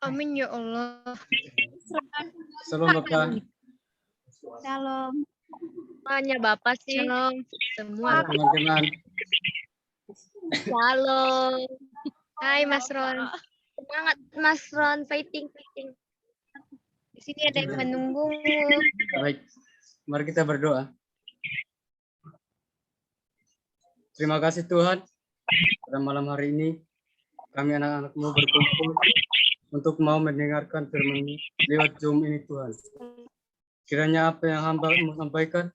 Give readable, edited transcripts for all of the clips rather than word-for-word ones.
Amin ya Allah. Salam Bapak. Shalom. Hanya Bapak sih. Shalom. Semua lah. Teman-teman. Shalom. Hai Mas Ron. Semangat Mas Ron, fighting. Di sini ada yang menunggumu. Baik, mari kita berdoa. Terima kasih Tuhan, pada malam hari ini kami anak-anak-Mu berkumpul untuk mau mendengarkan firman lewat Zoom ini Tuhan. Kiranya apa yang hamba-Mu sampaikan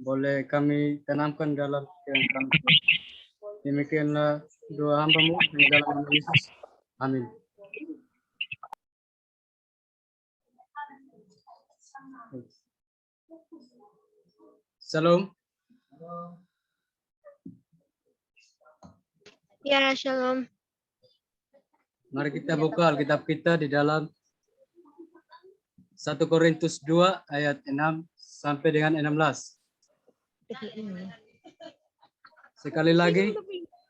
boleh kami tanamkan dalam pikiran kami. Demikianlah doa hamba-Mu di dalam nama Yesus. Amin. Shalom. Ya, shalom. Mari kita buka Alkitab kita di dalam 1 Korintus 2 ayat 6 sampai dengan 16. Sekali lagi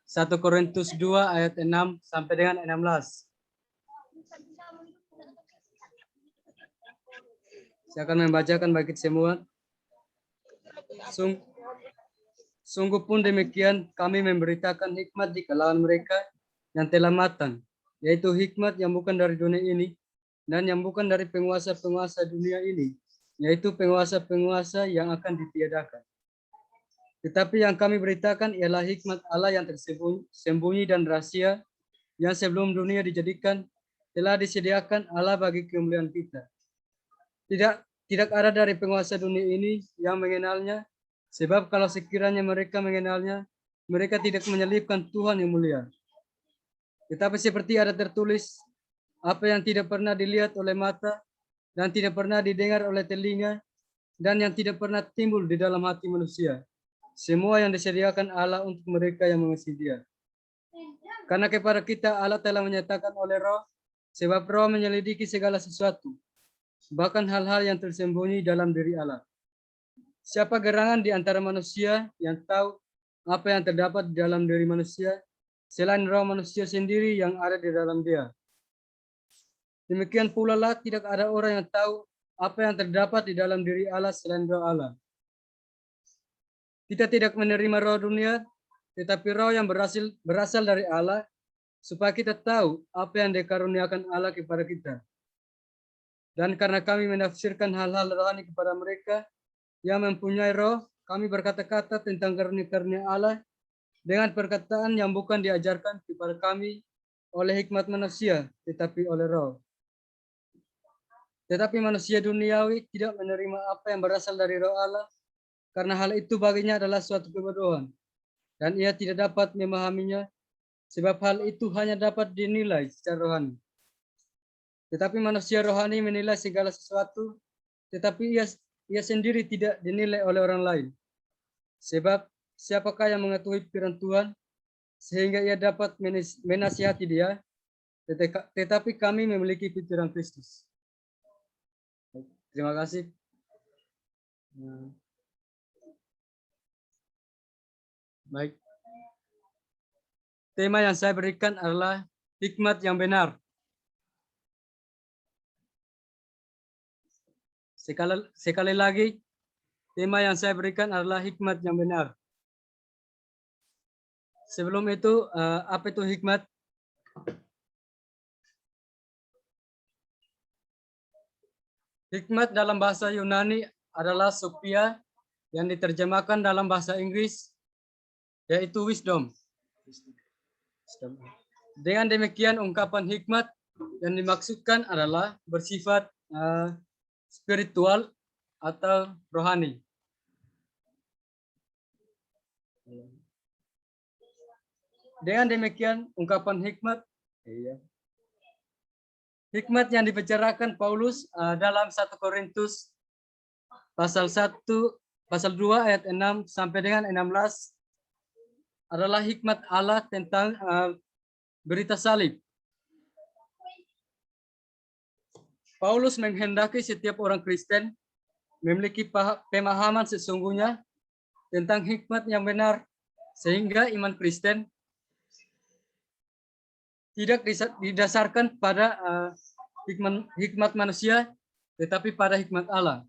1 Korintus 2 ayat 6 sampai dengan 16. Saya akan membacakan bagi semua. Sungguh pun demikian kami memberitakan hikmat di kalangan mereka yang telah matang, yaitu hikmat yang bukan dari dunia ini dan yang bukan dari penguasa-penguasa dunia ini, yaitu penguasa-penguasa yang akan ditiadakan. Tetapi yang kami beritakan ialah hikmat Allah yang tersembunyi dan rahasia yang sebelum dunia dijadikan telah disediakan Allah bagi kemuliaan kita. Tidak ada dari penguasa dunia ini yang mengenalnya, sebab kalau sekiranya mereka mengenalnya, mereka tidak menyalibkan Tuhan yang mulia. Tetapi seperti ada tertulis, apa yang tidak pernah dilihat oleh mata, dan tidak pernah didengar oleh telinga, dan yang tidak pernah timbul di dalam hati manusia. Semua yang disediakan Allah untuk mereka yang mengasihi Dia. Karena kepada kita Allah telah menyatakan oleh Roh, sebab Roh menyelidiki segala sesuatu, bahkan hal-hal yang tersembunyi dalam diri Allah. Siapa gerangan di antara manusia yang tahu apa yang terdapat di dalam diri manusia, selain roh manusia sendiri yang ada di dalam dia. Demikian pula lah tidak ada orang yang tahu apa yang terdapat di dalam diri Allah selain roh Allah. Kita tidak menerima roh dunia, tetapi roh yang berasal dari Allah, supaya kita tahu apa yang dikaruniakan Allah kepada kita. Dan karena kami menafsirkan hal-hal rohani kepada mereka yang mempunyai roh, kami berkata-kata tentang karunia-karunia Allah dengan perkataan yang bukan diajarkan kepada kami oleh hikmat manusia, tetapi oleh roh. Tetapi manusia duniawi tidak menerima apa yang berasal dari roh Allah, karena hal itu baginya adalah suatu kebodohan, dan ia tidak dapat memahaminya, sebab hal itu hanya dapat dinilai secara rohani. Tetapi manusia rohani menilai segala sesuatu, tetapi ia sendiri tidak dinilai oleh orang lain. Sebab siapakah yang mengetahui firman Tuhan, sehingga ia dapat menasihati dia, tetapi kami memiliki pikiran Kristus. Terima kasih. Baik. Tema yang saya berikan adalah hikmat yang benar. Sekali lagi, tema yang saya berikan adalah hikmat yang benar. Sebelum itu, apa itu hikmat? Hikmat dalam bahasa Yunani adalah Sophia yang diterjemahkan dalam bahasa Inggris, yaitu wisdom. Dengan demikian, ungkapan hikmat yang dimaksudkan adalah bersifat spiritual atau rohani. Dengan demikian, ungkapan hikmat yang dibicarakan Paulus dalam 1 Korintus pasal 2 ayat 6 sampai dengan 16 adalah hikmat Allah tentang berita salib. Paulus menghendaki setiap orang Kristen memiliki pemahaman sesungguhnya tentang hikmat yang benar, sehingga iman Kristen tidak didasarkan pada hikmat manusia, tetapi pada hikmat Allah.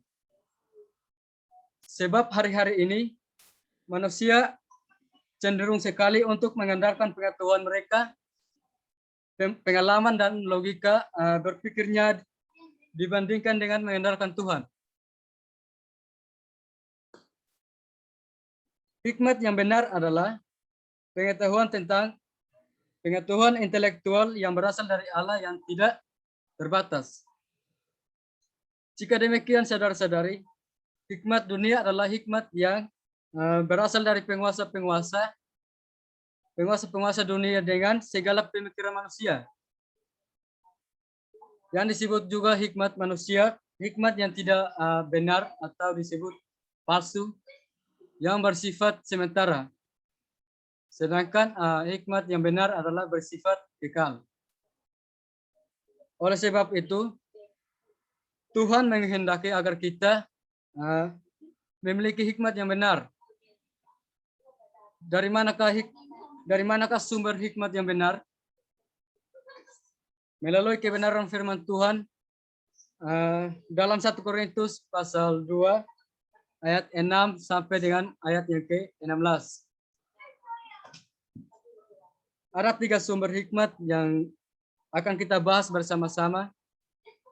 Sebab hari-hari ini manusia cenderung sekali untuk mengandalkan pengetahuan mereka, pengalaman dan logika berpikirnya dibandingkan dengan mengandalkan Tuhan. Hikmat yang benar adalah pengetahuan intelektual yang berasal dari Allah yang tidak terbatas. Jika demikian, saudara-saudari, hikmat dunia adalah hikmat yang berasal dari penguasa-penguasa dunia dengan segala pemikiran manusia. Yang disebut juga hikmat manusia, hikmat yang tidak benar atau disebut palsu, yang bersifat sementara. Sedangkan hikmat yang benar adalah bersifat kekal. Oleh sebab itu, Tuhan menghendaki agar kita memiliki hikmat yang benar. Dari manakah sumber hikmat yang benar? Melalui kebenaran firman Tuhan dalam 1 Korintus pasal 2 ayat 6 sampai dengan ayat yang ke-16. Ada 3 sumber hikmat yang akan kita bahas bersama-sama,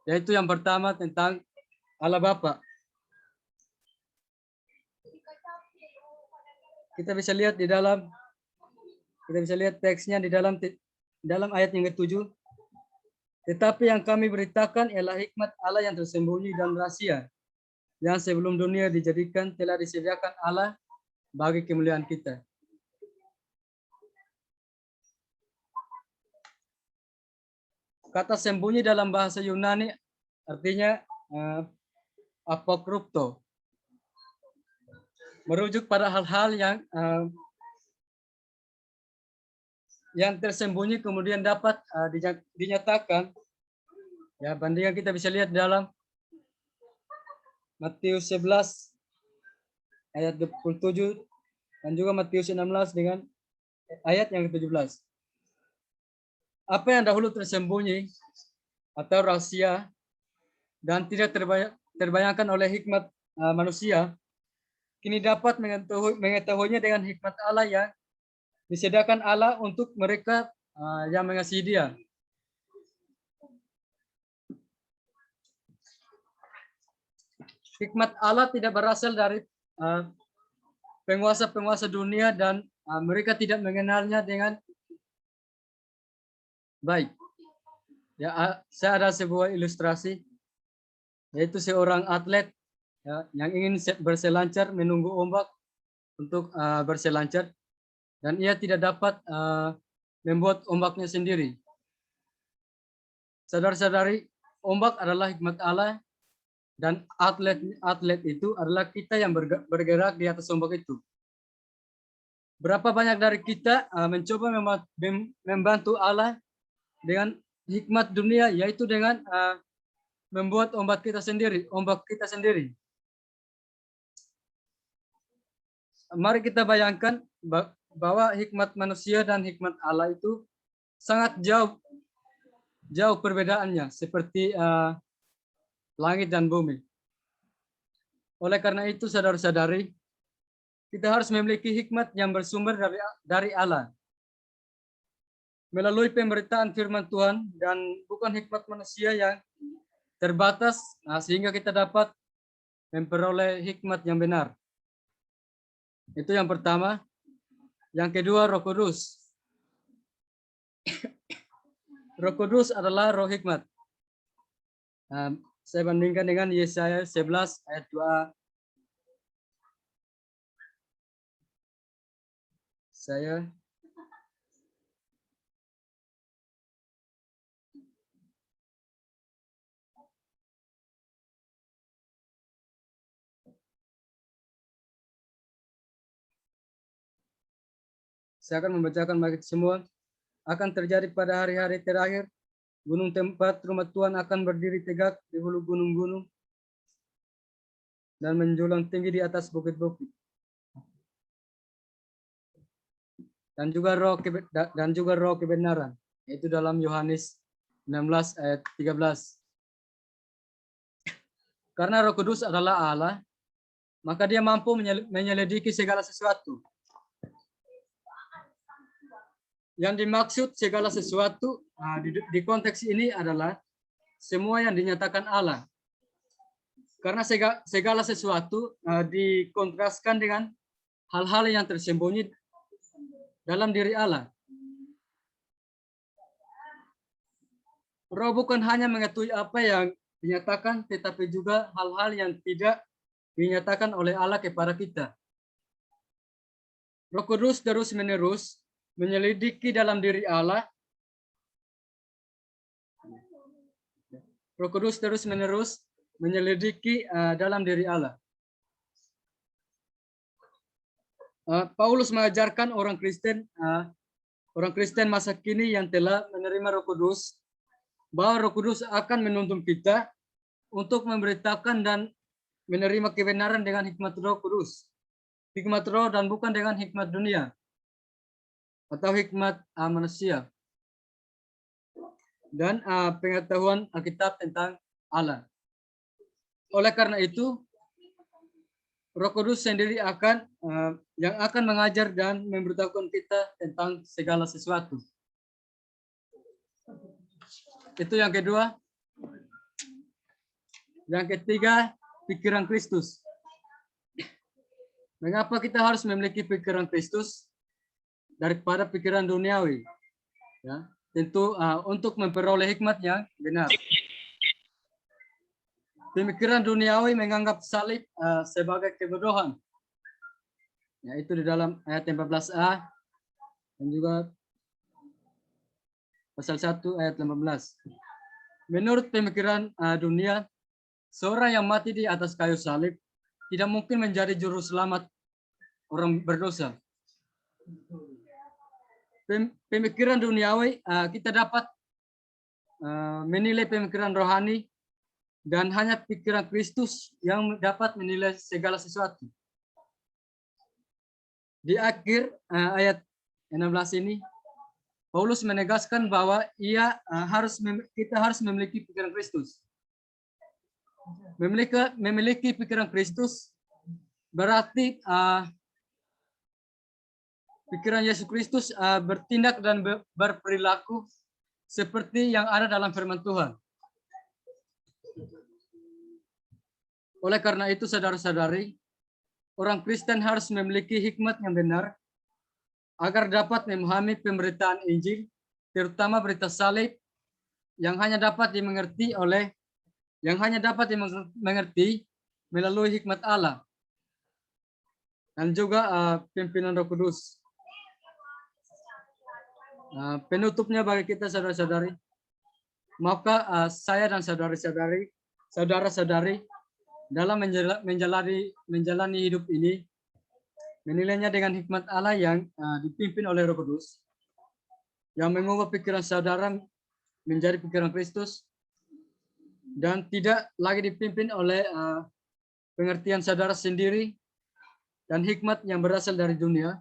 yaitu yang pertama tentang Allah Bapa. Kita bisa lihat teksnya di dalam ayat yang ke-7. Tetapi yang kami beritakan ialah hikmat Allah yang tersembunyi dan rahasia, yang sebelum dunia dijadikan telah disediakan Allah bagi kemuliaan kita. Kata sembunyi dalam bahasa Yunani artinya apokrupto, merujuk pada hal-hal yang tersembunyi kemudian dapat dinyatakan. Ya, bandingan kita bisa lihat dalam Matius 11 ayat 27 dan juga Matius 16 dengan ayat yang ke-17. Apa yang dahulu tersembunyi atau rahasia dan tidak terbayangkan oleh hikmat manusia, kini dapat mengetahuinya dengan hikmat Allah yang disediakan Allah untuk mereka yang mengasihi Dia. Hikmat Allah tidak berasal dari penguasa-penguasa dunia dan mereka tidak mengenalnya dengan baik. Ya, saya ada sebuah ilustrasi, yaitu seorang atlet yang ingin berselancar, menunggu ombak untuk berselancar, dan ia tidak dapat membuat ombaknya sendiri. Saudara-saudari, ombak adalah hikmat Allah, dan atlet itu adalah kita yang bergerak di atas ombak itu. Berapa banyak dari kita mencoba membantu Allah dengan hikmat dunia, yaitu dengan membuat ombak kita sendiri. Mari kita bayangkan bahwa hikmat manusia dan hikmat Allah itu sangat jauh perbedaannya, seperti langit dan bumi. Oleh karena itu, saudara-saudari, kita harus memiliki hikmat yang bersumber dari Allah. Melalui pemberitaan firman Tuhan dan bukan hikmat manusia yang terbatas, sehingga kita dapat memperoleh hikmat yang benar. Itu yang pertama. Yang kedua, Roh Kudus. Roh Kudus adalah roh hikmat. Saya bandingkan dengan Yesaya 11 ayat 2a. Saya akan membacakan bagi semua. Akan terjadi pada hari-hari terakhir, gunung tempat rumah Tuhan akan berdiri tegak di hulu gunung-gunung dan menjulang tinggi di atas bukit-bukit. Dan juga roh kebenaran, yaitu dalam Yohanes 16 ayat 13. Karena Roh Kudus adalah Allah, maka dia mampu menyelidiki segala sesuatu. Yang dimaksud segala sesuatu di konteks ini adalah semua yang dinyatakan Allah. Karena segala sesuatu dikontraskan dengan hal-hal yang tersembunyi dalam diri Allah. Roh bukan hanya mengetahui apa yang dinyatakan, tetapi juga hal-hal yang tidak dinyatakan oleh Allah kepada kita. Roh Kudus terus-menerus menyelidiki dalam diri Allah. Roh Kudus terus-menerus menyelidiki dalam diri Allah. Paulus mengajarkan orang Kristen masa kini yang telah menerima Roh Kudus bahwa Roh Kudus akan menuntun kita untuk memberitakan dan menerima kebenaran dengan hikmat Roh Kudus. Hikmat Roh dan bukan dengan hikmat dunia atau hikmat manusia. Dan pengetahuan Alkitab tentang Allah. Oleh karena itu, Roh Kudus sendiri yang akan mengajar dan memberitahukan kita tentang segala sesuatu. Itu yang kedua. Yang ketiga, pikiran Kristus. Mengapa kita harus memiliki pikiran Kristus daripada pikiran duniawi? Ya, tentu untuk memperoleh hikmat yang benar. Pemikiran duniawi menganggap salib sebagai kebodohan. Ya, itu di dalam ayat 14a dan juga pasal 1 ayat 15. Menurut pemikiran dunia, seorang yang mati di atas kayu salib tidak mungkin menjadi juru selamat orang berdosa. Pemikiran duniawi kita dapat menilai pemikiran rohani, dan hanya pikiran Kristus yang dapat menilai segala sesuatu. Di akhir ayat 16 ini, Paulus menegaskan bahwa kita harus memiliki pikiran Kristus. Memiliki pikiran Kristus berarti pikiran Yesus Kristus bertindak dan berperilaku seperti yang ada dalam firman Tuhan. Oleh karena itu, saudara-saudari, orang Kristen harus memiliki hikmat yang benar agar dapat memahami pemberitaan Injil, terutama berita salib yang hanya dapat dimengerti melalui hikmat Allah dan juga pimpinan Roh Kudus. Penutupnya bagi kita, saudara-saudari, maka saya dan saudara-saudari dalam menjalani hidup ini menilainya dengan hikmat Allah yang dipimpin oleh Roh Kudus, yang mengubah pikiran saudara menjadi pikiran Kristus dan tidak lagi dipimpin oleh pengertian saudara sendiri dan hikmat yang berasal dari dunia.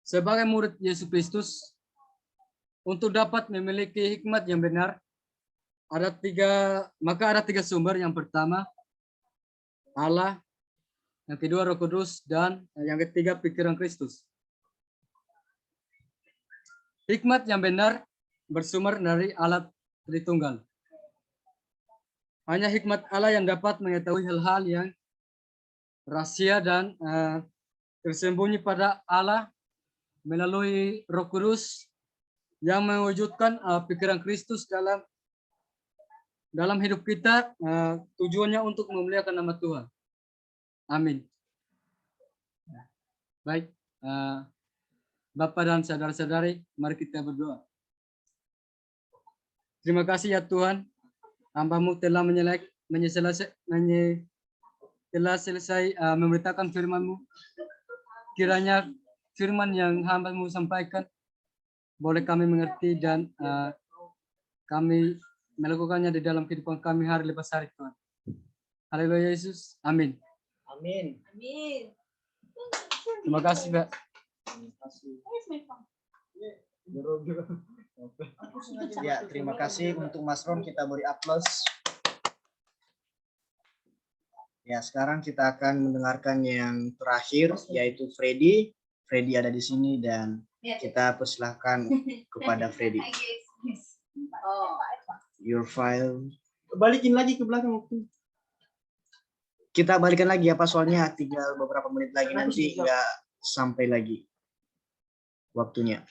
Sebagai murid Yesus Kristus, untuk dapat memiliki hikmat yang benar, ada tiga sumber. Yang pertama, Allah. Yang kedua, Roh Kudus. Dan yang ketiga, pikiran Kristus. Hikmat yang benar bersumber dari Allah Tritunggal. Hanya hikmat Allah yang dapat mengetahui hal-hal yang rahasia dan tersembunyi pada Allah melalui Roh Kudus yang mewujudkan pikiran Kristus dalam hidup kita, tujuannya untuk memuliakan nama Tuhan. Amin. Baik, Bapak dan saudara-saudari, mari kita berdoa. Terima kasih ya Tuhan, hamba-Mu telah selesai memberitakan firman-Mu. Kiranya firman yang hamba-Mu sampaikan boleh kami mengerti dan kami melakukannya di dalam kehidupan kami hari lepas hari, Tuhan. Haleluya Yesus. Amin. Amin. Terima kasih, Pak. Ya, terima kasih untuk Mas Ron, kita beri aplaus. Ya, sekarang kita akan mendengarkan yang terakhir, yaitu Freddy. Freddy ada di sini dan kita persilahkan kepada Freddy. Your file. Balikin lagi ke belakang waktu. Kita balikan lagi ya Pak, soalnya tinggal beberapa menit lagi nanti nggak sampai lagi waktunya.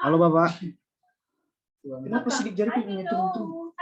Halo Bapak. Kenapa sidik jariku turun-turun?